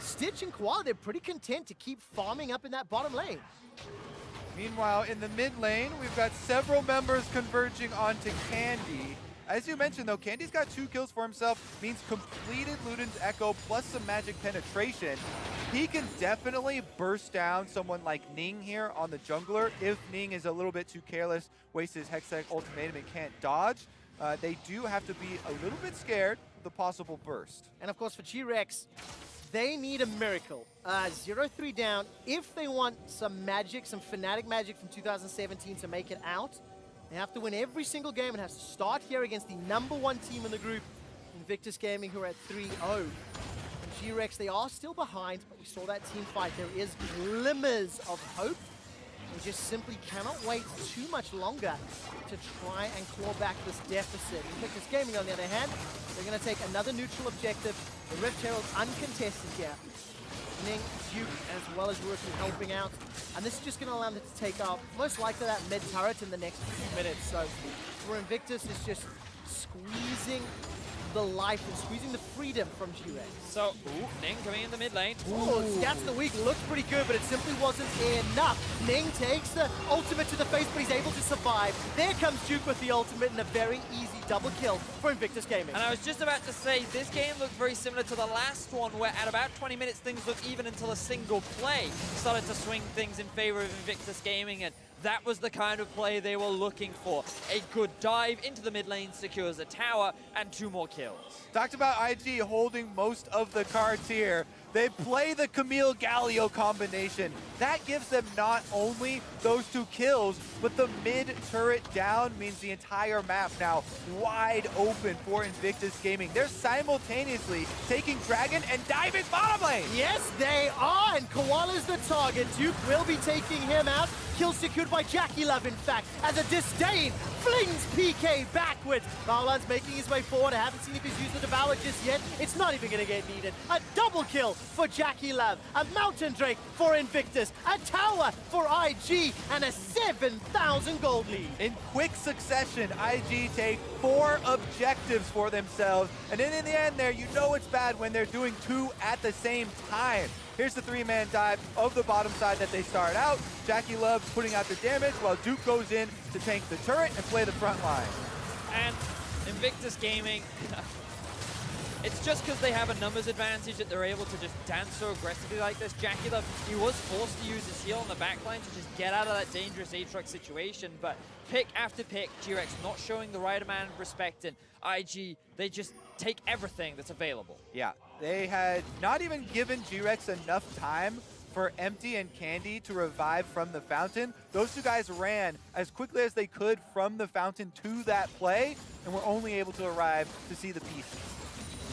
Stitch and Koala, they're pretty content to keep farming up in that bottom lane. Meanwhile, in the mid lane, we've got several members converging onto Candy. As you mentioned, though, Candy's got 2 kills for himself, means completed Luden's Echo plus some magic penetration. He can definitely burst down someone like Ning here on the jungler if Ning is a little bit too careless, wastes his Hextech ultimatum and can't dodge. They do have to be a little bit scared of the possible burst. And of course for GRX, they need a miracle. 0-3 down. If they want some magic, some Fnatic magic from 2017 to make it out, they have to win every single game and has to start here against the #1 team in the group, Invictus Gaming, who are at 3-0. And GRX, they are still behind, but we saw that team fight. There is glimmers of hope. We just simply cannot wait too much longer to try and claw back this deficit. Invictus Gaming, on the other hand, they're going to take another neutral objective. The Rift Herald's uncontested here. Ning, Duke, as well as Rookie helping out. And this is just going to allow them to take out most likely that mid turret in the next few minutes. So for Invictus, it's just squeezing the life and squeezing the freedom from GRX. So, Ning coming in the mid lane. Oh, Stats of the Week looked pretty good, but it simply wasn't enough. Ning takes the ultimate to the face, but he's able to survive. There comes Duke with the ultimate and a very easy double kill for Invictus Gaming. And I was just about to say, this game looked very similar to the last one, where at about 20 minutes, things looked even until a single play started to swing things in favor of Invictus Gaming, and that was the kind of play they were looking for. A good dive into the mid lane, secures a tower, and 2 more kills. Talked about IG holding most of the cards here. They play the Camille Galio combination. That gives them not only those 2 kills, but the mid turret down means the entire map now wide open for Invictus Gaming. They're simultaneously taking Dragon and diving bottom lane. Yes, they are, and Koala's the target. Duke will be taking him out. Kill secured by Jackie Love, in fact, as a Disdain flings PK backwards. Marlon's making his way forward. I haven't seen if he's used the Devour just yet. It's not even going to get needed. A double kill for Jackie Love, a Mountain Drake for Invictus, a tower for IG, and a 7,000 gold lead. In quick succession, IG take 4 objectives for themselves. And then in the end there, you know it's bad when they're doing 2 at the same time. Here's the 3-man dive of the bottom side that they start out. Jackie Love putting out the damage while Duke goes in to tank the turret and play the front line. And Invictus Gaming, it's just because they have a numbers advantage that they're able to just dance so aggressively like this. Jackie Love, he was forced to use his heal on the backline to just get out of that dangerous Aatrox situation, but pick after pick, GRX not showing the right amount of respect, and IG, they just take everything that's available. Yeah, they had not even given GRX enough time for Empty and Candy to revive from the fountain. Those 2 guys ran as quickly as they could from the fountain to that play, and were only able to arrive to see the pieces.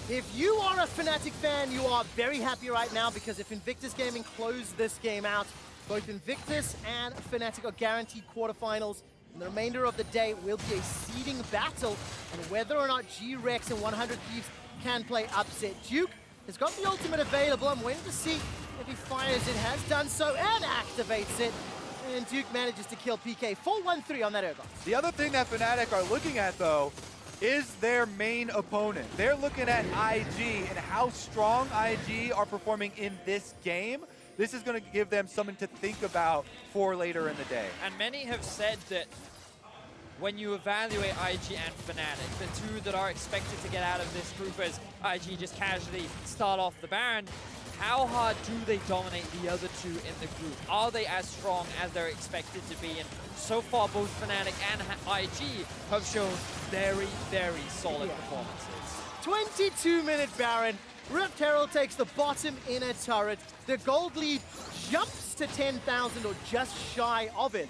If you are a Fnatic fan, you are very happy right now, because if Invictus Gaming close this game out, both Invictus and Fnatic are guaranteed quarterfinals. And the remainder of the day will be a seeding battle, and whether or not GRX and 100 Thieves can play upset. Duke has got the ultimate available. I'm waiting to see if he fires it, has done so, and activates it. And Duke manages to kill PK. 4-1-3 on that Urgot. The other thing that Fnatic are looking at, though, is their main opponent. They're looking at IG and how strong IG are performing in this game. This is going to give them something to think about for later in the day. And many have said that when you evaluate IG and Fnatic, the 2 that are expected to get out of this group as IG just casually start off the Baron, how hard do they dominate the other 2 in the group? Are they as strong as they're expected to be? And so far, both Fnatic and IG have shown very, very solid performances. 22-minute Baron. Rift Herald takes the bottom inner turret. The gold lead jumps to 10,000 or just shy of it.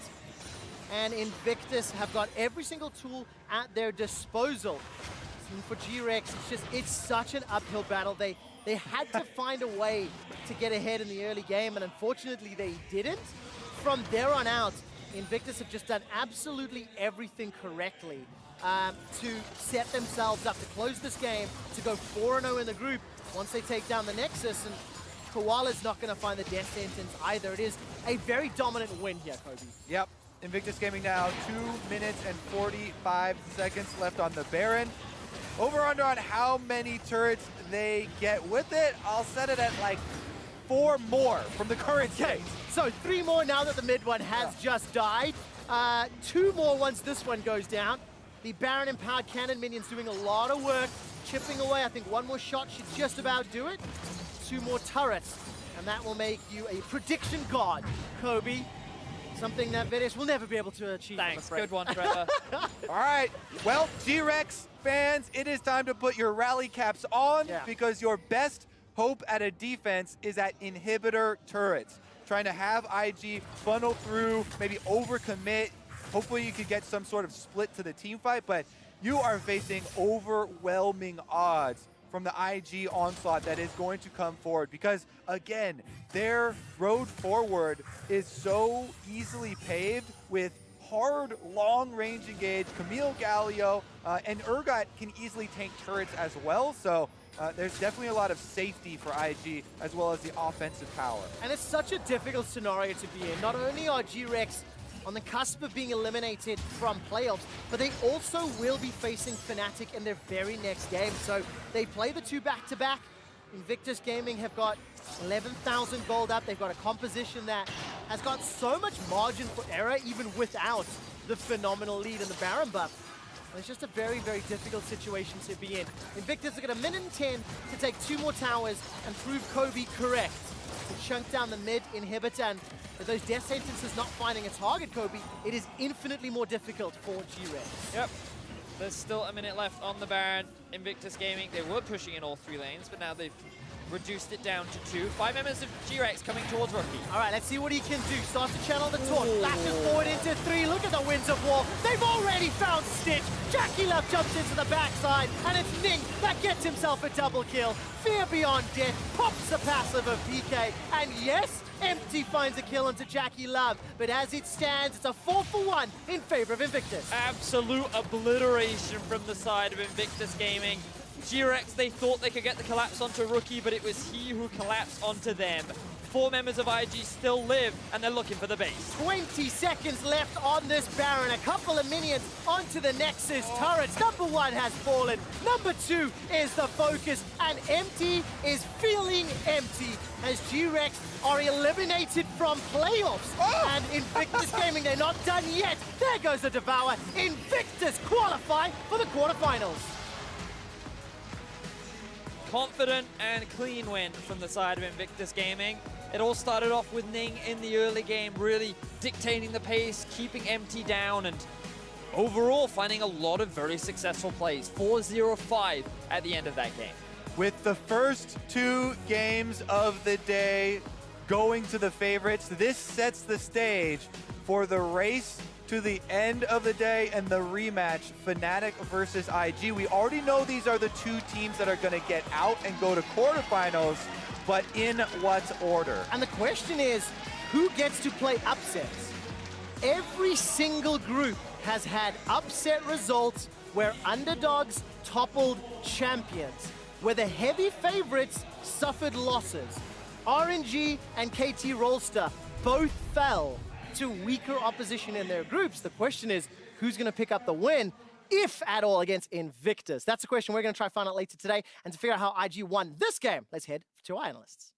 And Invictus have got every single tool at their disposal. And for GRX, it's such an uphill battle. They had to find a way to get ahead in the early game, and unfortunately they didn't. From there on out, Invictus have just done absolutely everything correctly to set themselves up to close this game, to go 4-0 in the group once they take down the Nexus. And Koala's not going to find the death sentence either. It is a very dominant win here, Kobe. Yep. Invictus Gaming now 2 minutes and 45 seconds left on the Baron. Over under on how many turrets they get with it, I'll set it at like 4 more from the current state. So 3 more now that the mid one has just died. 2 more once this one goes down. The Baron empowered cannon minions doing a lot of work, chipping away. I think one more shot should just about do it. 2 more turrets, and that will make you a prediction god, Kobe. Something that Invictus will never be able to achieve. Thanks, good one, Trevor. All right, well, GRX fans, it is time to put your rally caps on because your best hope at a defense is at inhibitor turrets. Trying to have IG funnel through, maybe overcommit. Hopefully you could get some sort of split to the team fight, but you are facing overwhelming odds from the IG onslaught that is going to come forward because, again, their road forward is so easily paved with hard, long-range engage. Camille Galio and Urgot can easily tank turrets as well, so there's definitely a lot of safety for IG as well as the offensive power. And it's such a difficult scenario to be in. Not only are GRX on the cusp of being eliminated from playoffs, but they also will be facing Fnatic in their very next game. So they play the 2 back-to-back. Invictus Gaming have got 11,000 gold up. They've got a composition that has got so much margin for error even without the phenomenal lead in the Baron buff. It's just a very, very difficult situation to be in. Invictus have got a minute and 10 to take 2 more towers and prove Kobe correct. To chunk down the mid inhibitor, and with those death sentences not finding a target, Kobe, it is infinitely more difficult for GRX. Yep. There's still a minute left on the Baron. Invictus Gaming, they were pushing in all 3 lanes, but now they've reduced it down to 2. 5 members of GRX coming towards Rookie. All right, let's see what he can do. Starts to channel the torch, flashes forward into 3. Look at the Winds of War. They've already found Stitch. Jackie Love jumps into the backside, and it's Ning that gets himself a double kill. Fear Beyond Death pops the passive of PK, and yes, Empty finds a kill onto Jackie Love, but as it stands, it's a 4-for-1 in favor of Invictus. Absolute obliteration from the side of Invictus Gaming. GRX, they thought they could get the collapse onto Rookie, but it was he who collapsed onto them. 4 members of IG still live, and they're looking for the base. 20 seconds left on this Baron. A couple of minions onto the Nexus turrets. Number 1 has fallen. Number 2 is the focus, and Empty is feeling empty as GRX are eliminated from playoffs. And Invictus Gaming, they're not done yet. There goes the Devour. Invictus qualify for the quarterfinals. Confident and clean win from the side of Invictus Gaming. It all started off with Ning in the early game, really dictating the pace, keeping Empty down, and overall finding a lot of very successful plays. 4-0-5 at the end of that game. With the first 2 games of the day going to the favorites, this sets the stage for the race to the end of the day and the rematch, Fnatic versus IG. We already know these are the 2 teams that are going to get out and go to quarterfinals, but in what order? And the question is, who gets to play upsets? Every single group has had upset results where underdogs toppled champions, where the heavy favorites suffered losses. RNG and KT Rolster both fell to weaker opposition in their groups. The question is, who's going to pick up the win, if at all, against Invictus? That's a question we're going to try to find out later today. And to figure out how IG won this game, let's head to our analysts.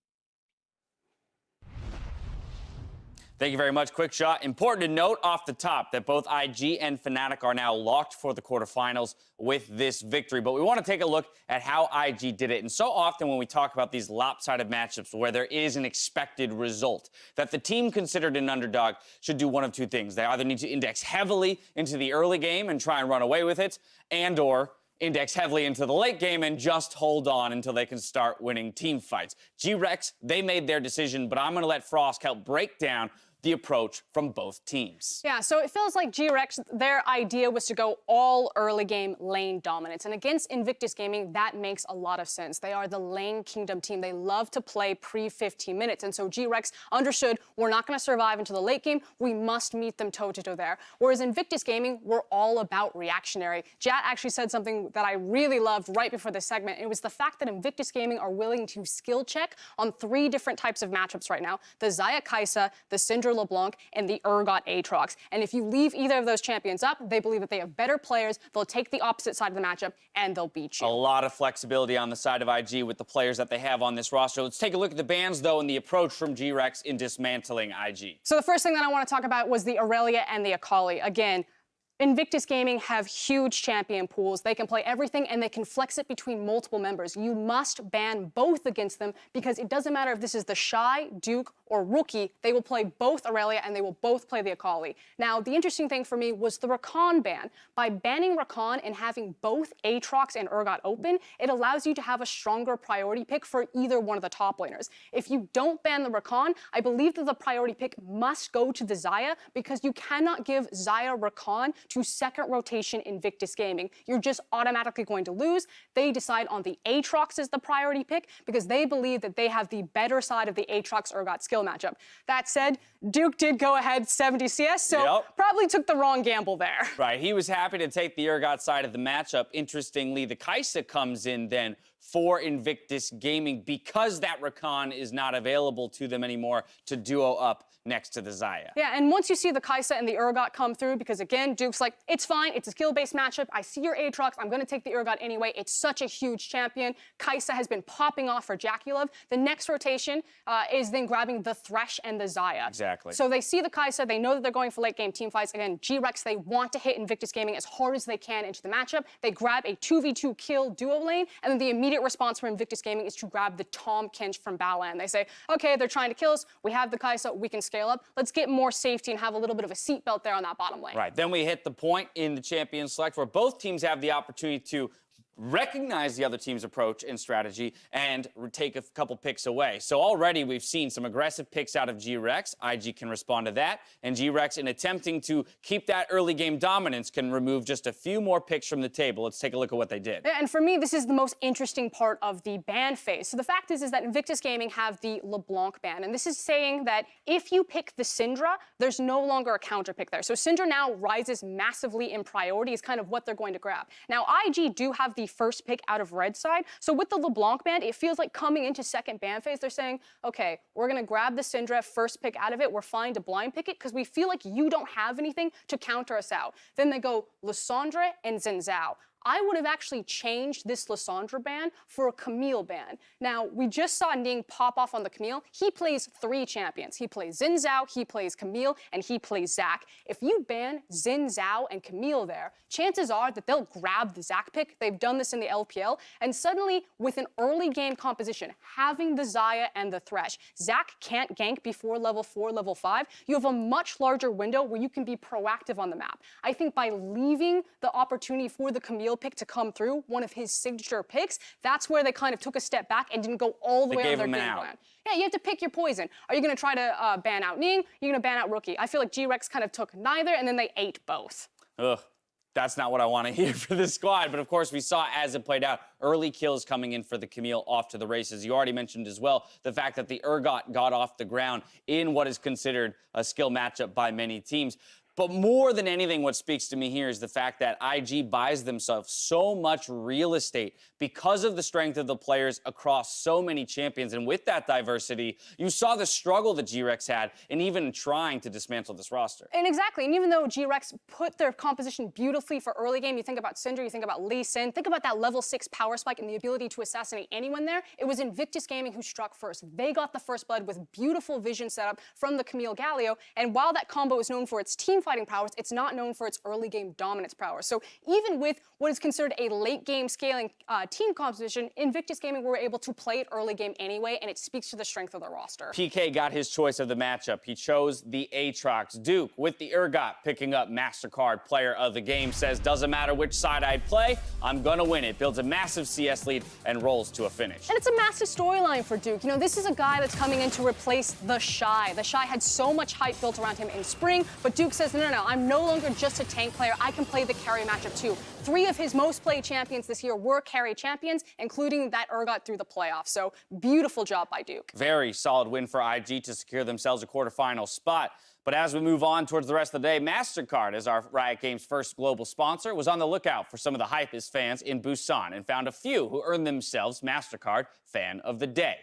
Thank you very much. Quick shot. Important to note off the top that both IG and Fnatic are now locked for the quarterfinals with this victory. But we want to take a look at how IG did it. And so often when we talk about these lopsided matchups where there is an expected result, that the team considered an underdog should do one of 2 things. They either need to index heavily into the early game and try and run away with it, and or index heavily into the late game and just hold on until they can start winning team fights. GRX, they made their decision, but I'm going to let Frost help break down the approach from both teams. Yeah, so it feels like GRX, their idea was to go all early game lane dominance. And against Invictus Gaming, that makes a lot of sense. They are the lane kingdom team. They love to play pre-15 minutes. And so GRX understood, we're not going to survive into the late game. We must meet them toe-to-toe there. Whereas Invictus Gaming, we're all about reactionary. Jat actually said something that I really loved right before this segment. It was the fact that Invictus Gaming are willing to skill check on 3 different types of matchups right now. The Xayah Kai'Sa, the Syndra LeBlanc, and the Urgot Aatrox. And if you leave either of those champions up, they believe that they have better players, they'll take the opposite side of the matchup, and they'll beat you. A lot of flexibility on the side of IG with the players that they have on this roster. Let's take a look at the bans, though, and the approach from GRX in dismantling IG. So the first thing that I want to talk about was the Aurelia and the Akali. Again, Invictus Gaming have huge champion pools. They can play everything and they can flex it between multiple members. You must ban both against them because it doesn't matter if this is the Shy, Duke, or Rookie. They will play both Aurelia and they will both play the Akali. Now, the interesting thing for me was the Rakan ban. By banning Rakan and having both Aatrox and Urgot open, it allows you to have a stronger priority pick for either one of the top laners. If you don't ban the Rakan, I believe that the priority pick must go to the Xayah because you cannot give Xayah Rakan to second rotation Invictus Gaming. You're just automatically going to lose. They decide on the Aatrox as the priority pick because they believe that they have the better side of the Aatrox Urgot skill matchup. That said, Duke did go ahead 70 CS, so probably took the wrong gamble there. Right, he was happy to take the Urgot side of the matchup. Interestingly, the Kai'Sa comes in then for Invictus Gaming because that Rakan is not available to them anymore to duo up next to the Xayah. Yeah, and once you see the Kai'Sa and the Urgot come through, because again, Duke's like, it's fine, it's a skill-based matchup, I see your Aatrox, I'm gonna take the Urgot anyway, it's such a huge champion. Kai'Sa has been popping off for JackeyLove. The next rotation is then grabbing the Thresh and the Xayah. Exactly. So they see the Kai'Sa, they know that they're going for late-game team fights. Again, GRX, they want to hit Invictus Gaming as hard as they can into the matchup. They grab a 2v2 kill duo lane, and then the immediate response from Invictus Gaming is to grab the Tahm Kench from Balan. They say, okay, they're trying to kill us, we have the Kai'Sa, we can scale up. Let's get more safety and have a little bit of a seatbelt there on that bottom lane. Right, then we hit the point in the champion select where both teams have the opportunity to recognize the other team's approach and strategy and take a couple picks away. So already we've seen some aggressive picks out of GRX. IG can respond to that. And GRX, in attempting to keep that early game dominance, can remove just a few more picks from the table. Let's take a look at what they did. Yeah, and for me, this is the most interesting part of the ban phase. So the fact is that Invictus Gaming have the LeBlanc ban. And this is saying that if you pick the Syndra, there's no longer a counter pick there. So Syndra now rises massively in priority is kind of what they're going to grab. Now, IG do have the first pick out of red side. So with the LeBlanc ban, it feels like coming into second ban phase, they're saying, okay, we're going to grab the Syndra first pick out of it. We're fine to blind pick it because we feel like you don't have anything to counter us out. Then they go Lissandra and Xin Zhao. I would have actually changed this Lissandra ban for a Camille ban. Now, we just saw Ning pop off on the Camille. He plays 3 champions. He plays Xin Zhao, he plays Camille, and he plays Zac. If you ban Xin Zhao and Camille there, chances are that they'll grab the Zac pick. They've done this in the LPL. And suddenly, with an early game composition, having the Xayah and the Thresh, Zac can't gank before level 4, level 5. You have a much larger window where you can be proactive on the map. I think by leaving the opportunity for the Camille pick to come through, one of his signature picks, that's where they kind of took a step back and didn't go all the way on their game plan. Yeah, you have to pick your poison. Are you going to try to ban out Ning? You're going to ban out Rookie. I feel like GRX kind of took neither, and then they ate both. Ugh. That's not what I want to hear for this squad. But of course, we saw as it played out, early kills coming in for the Camille off to the races. You already mentioned as well the fact that the Urgot got off the ground in what is considered a skill matchup by many teams. But more than anything, what speaks to me here is the fact that IG buys themselves so much real estate because of the strength of the players across so many champions. And with that diversity, you saw the struggle that GRX had in even trying to dismantle this roster. And exactly, and even though GRX put their composition beautifully for early game, you think about Syndra, you think about Lee Sin, think about that level 6 power spike and the ability to assassinate anyone there. It was Invictus Gaming who struck first. They got the first blood with beautiful vision setup from the Camille Galio. And while that combo is known for its team fighting prowess, it's not known for its early game dominance prowess. So even with what is considered a late game scaling team composition, Invictus Gaming were able to play it early game anyway, and it speaks to the strength of the roster. PK got his choice of the matchup. He chose the Aatrox. Duke, with the Urgot picking up MasterCard player of the game, says, doesn't matter which side I play, I'm gonna win it. Builds a massive CS lead and rolls to a finish. And it's a massive storyline for Duke. You know, this is a guy that's coming in to replace the Shy. The Shy had so much hype built around him in spring, but Duke says, no, I'm no longer just a tank player. I can play the carry matchup too. 3 of his most played champions this year were carry champions, including that Urgot through the playoffs. So beautiful job by Duke. Very solid win for IG to secure themselves a quarterfinal spot. But as we move on towards the rest of the day, MasterCard, as our Riot Games' first global sponsor, was on the lookout for some of the hypest fans in Busan and found a few who earned themselves MasterCard Fan of the Day.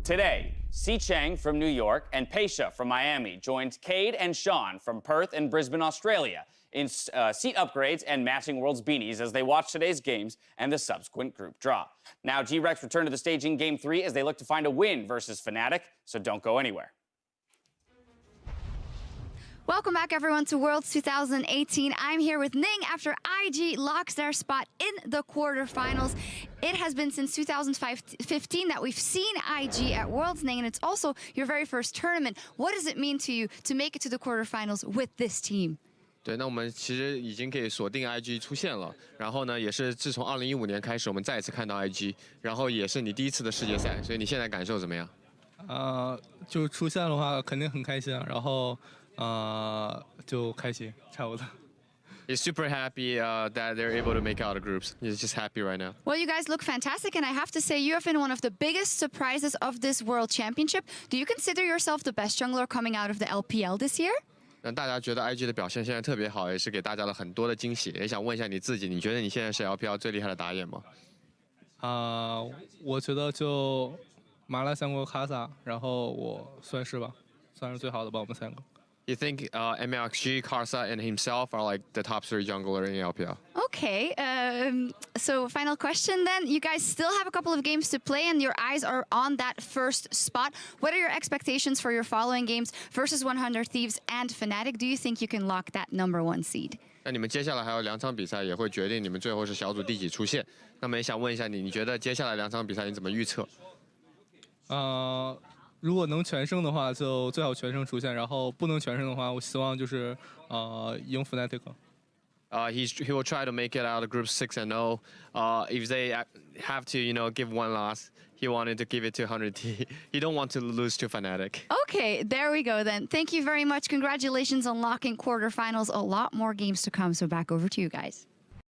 Today, Si Chang from New York and Peisha from Miami joined Cade and Sean from Perth and Brisbane, Australia, in seat upgrades and matching Worlds beanies as they watch today's games and the subsequent group draw. Now, GRX return to the stage in Game 3 as they look to find a win versus Fnatic, so don't go anywhere. Welcome back, everyone, to Worlds 2018. I'm here with Ning after IG locks their spot in the quarterfinals. It has been since 2015 that we've seen IG at Worlds, Ning, and it's also your very first tournament. What does it mean to you to make it to the quarterfinals with this team? 对，那我们其实已经可以锁定 IG 出现了，然后呢，也是自从2015年开始，我们再一次看到 IG，然后也是你第一次的世界赛，所以你现在感受怎么样？就出现的话肯定很开心，然后就开心，差不多。He's super happy that they're able to make out of groups. He's just happy right now. Well, you guys look fantastic, and I have to say you have been one of the biggest surprises of this World Championship. Do you consider yourself the best jungler coming out of the LPL this year? 那大家觉得 IG 的表现现在特别好，也是给大家了很多的惊喜。也想问一下你自己，你觉得你现在是 LPL 最厉害的打野吗？我觉得就麻辣香锅卡萨，然后我算是吧，算是最好的吧，我们三个。You think MLXG, Karsa, and himself are like the top 3 jungler in LPL? Okay, so final question then. You guys still have a couple of games to play and your eyes are on that first spot. What are your expectations for your following games versus 100 Thieves and Fnatic? Do you think you can lock that #1 seed? 那你们接下来还有2场比赛，也会决定你们最后是小组第几出现。那么也想问一下你，你觉得接下来2场比赛你怎么预测？如果能全胜的话，就最好全胜出现；然后不能全胜的话，我希望就是赢 Fnatic。He will try to make it out of Group 6-0. If they have to, give one loss, he wanted to give it to 100T. He don't want to lose to Fnatic. Okay, there we go then. Thank you very much. Congratulations on locking quarterfinals. A lot more games to come, so back over to you guys.